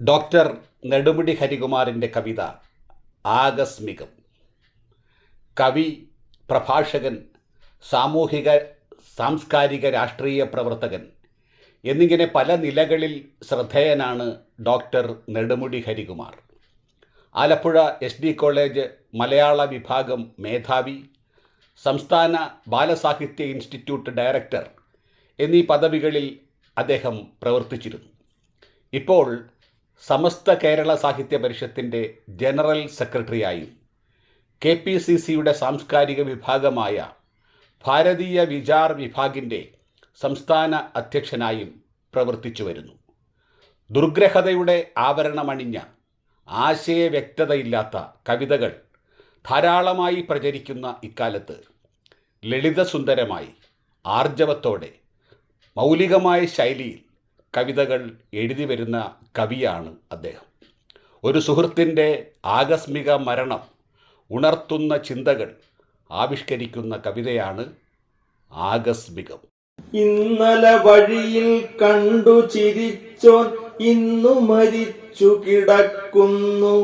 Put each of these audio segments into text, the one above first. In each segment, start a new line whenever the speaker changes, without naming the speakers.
Doctor Nedumudi ഹരികുമാറിൻ്റെ കവിത ആകസ്മികം. കവി, പ്രഭാഷകൻ, സാമൂഹിക സാംസ്കാരിക രാഷ്ട്രീയ പ്രവർത്തകൻ എന്നിങ്ങനെ പല നിലകളിൽ ശ്രദ്ധേയനാണ് doctor Nedumudi Harikumar. Alappuzha SD college മലയാള വിഭാഗം മേധാവി, സംസ്ഥാന ബാലസാഹിത്യ ഇൻസ്റ്റിറ്റ്യൂട്ട് ഡയറക്ടർ എന്നീ പദവികളിൽ അദ്ദേഹം പ്രവർത്തിച്ചിരുന്നു. ഇപ്പോൾ സമസ്ത കേരള സാഹിത്യ പരിഷത്തിൻ്റെ ജനറൽ സെക്രട്ടറിയായും KPCCയുടെ സാംസ്കാരിക വിഭാഗമായ ഭാരതീയ വിചാർ വിഭാഗിൻ്റെ സംസ്ഥാന അധ്യക്ഷനായും പ്രവർത്തിച്ചു വരുന്നു. ദുർഗ്രഹതയുടെ ആവരണമണിഞ്ഞ ആശയവ്യക്തതയില്ലാത്ത കവിതകൾ ധാരാളമായി പ്രചരിക്കുന്ന ഇക്കാലത്ത് ലളിതസുന്ദരമായി, ആർജവത്തോടെ, മൗലികമായ ശൈലിയിൽ കവിതകൾ എഴുതി വരുന്ന കവിയാണ് അദ്ദേഹം. ഒരു സുഹൃത്തിൻ്റെ ആകസ്മിക മരണം ഉണർത്തുന്ന ചിന്തകൾ ആവിഷ്കരിക്കുന്ന കവിതയാണ് ആകസ്മികം.
ഇന്നലെ വഴിയിൽ കണ്ടു ചിരിച്ചോൻ ഇന്നു മരിച്ചു കിടക്കുന്നു.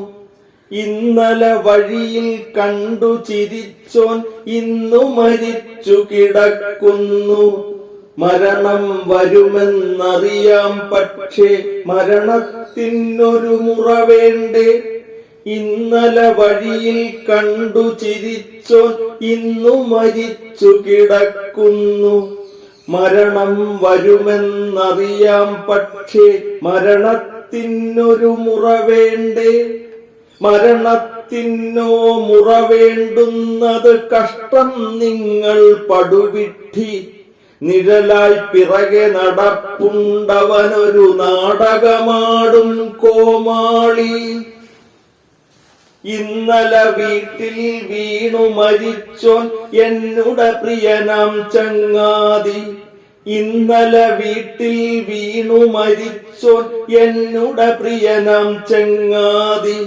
ഇന്നലെ വഴിയിൽ കണ്ടു ചിരിച്ചോൻ ഇന്നു മരിച്ചു കിടക്കുന്നു. മരണം വരുമെന്നറിയാം, പക്ഷേ മരണത്തിനൊരു മുറ വേണ്ടേ. ഇന്നലെ വഴിയിൽ കണ്ടു ചിരിച്ചോൻ ഇന്നു മരിച്ചു കിടക്കുന്നു. മരണം വരുമെന്നറിയാം, പക്ഷേ മരണത്തിനൊരു മുറ വേണ്ടേ. മരണത്തിനോ മുറ വേണ്ടുന്നത് കഷ്ടം നിങ്ങൾ പടുവിഡ്ഢി. നിഴലായി പിറകെ നടപ്പുണ്ടവനൊരു നാടകമാടും കോമാളി. ഇന്നലെ വീട്ടിൽ വീണു മരിച്ചോൻ എന്നുടെ പ്രിയനാം ചങ്ങാതി. ഇന്നലെ വീട്ടിൽ വീണു മരിച്ചോൻ എന്നുടെ പ്രിയനാം ചങ്ങാതി.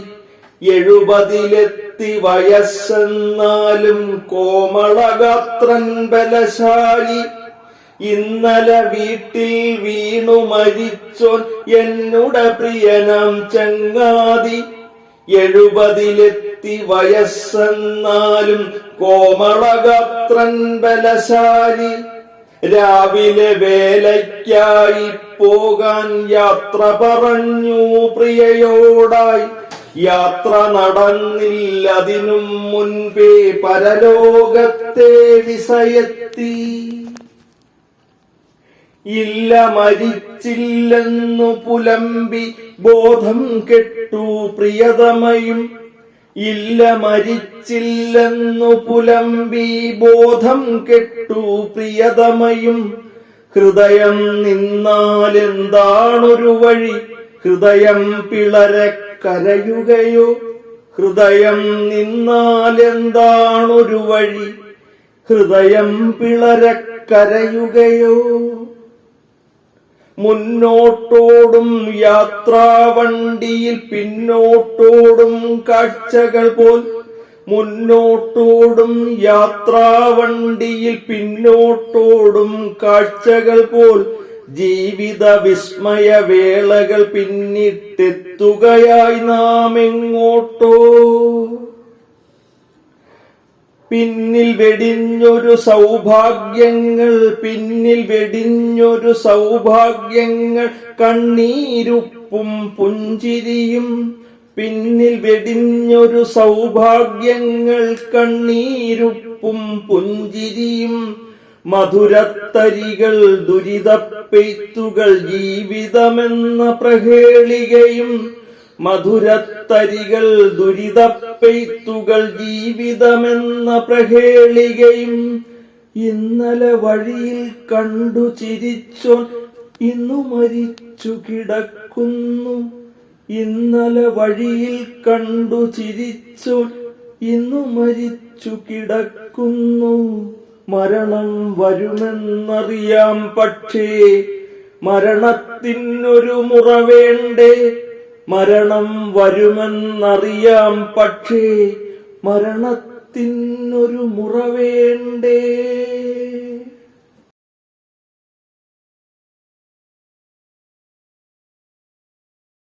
70 വയസ്സെന്നാലും കോമളഗാത്രൻ ബലശാലി. ഇന്നലെ വീട്ടിൽ വീണു മരിച്ചോൻ എന്നുടെ പ്രിയനാം ചങ്ങാതി. 70 വയസ്സെന്നാലും കോമളഗാത്രൻ ബലശാലി. രാവിലെ വേലയ്ക്കായി പോകാൻ യാത്ര പറഞ്ഞു പ്രിയയോടായി. യാത്ര നടന്നില്ലതിനും മുൻപേ പരലോകത്തെ വിസയെത്തി. ഇല്ല മരിച്ചില്ലെന്നു പുലമ്പി ബോധം കെട്ടു പ്രിയതമയും. ഇല്ല മരിച്ചില്ലെന്നു പുലമ്പി ബോധം കെട്ടു പ്രിയതമയും. ഹൃദയം നിന്നാലെന്താണൊരു വഴി, ഹൃദയം പിളരെ കരയുകയോ. ഹൃദയം നിന്നാലെന്താണൊരു വഴി, ഹൃദയം പിളരെ കരയുകയോ. മുന്നോട്ടോടും യാത്രാവണ്ടിയിൽ പിന്നോട്ടോടും കാഴ്ചകൾ പോൽ. മുന്നോട്ടോടും യാത്രാവണ്ടിയിൽ പിന്നോട്ടോടും കാഴ്ചകൾ പോൽ. ജീവിത വിസ്മയ വേളകൾ പിന്നിട്ടെത്തുകയായി നാം എങ്ങോട്ടോ. പിന്നിൽ വെടിഞ്ഞൊരു സൗഭാഗ്യങ്ങൾ, പിന്നിൽ വെടിഞ്ഞൊരു സൗഭാഗ്യങ്ങൾ, കണ്ണീരുപ്പും പുഞ്ചിരിയും. പിന്നിൽ വെടിഞ്ഞൊരു സൗഭാഗ്യങ്ങൾ, കണ്ണീരുപ്പും പുഞ്ചിരിയും. മധുരത്തരികൾ, ദുരിതപ്പെയ്ത്തുകൾ, ജീവിതമെന്ന പ്രഹേളികയും. മധുരത്തരികൾ, ദുരിതപ്പെയ്ത്തുകൾ, ജീവിതമെന്ന പ്രഹേളികയും. ഇന്നലെ വഴിയിൽ കണ്ടു ചിരിച്ചോൻ ഇന്നു മരിച്ചു കിടക്കുന്നു. ഇന്നലെ വഴിയിൽ കണ്ടു ചിരിച്ചോൻ ഇന്നു മരിച്ചു കിടക്കുന്നു. മരണം വരുമെന്നറിയാം, പക്ഷേ മരണത്തിനൊരു മുറ വേണ്ടേ. മരണം വരുമെന്നറിയാം, പക്ഷേ മരണത്തിനൊരു മുറ വേണ്ടേ.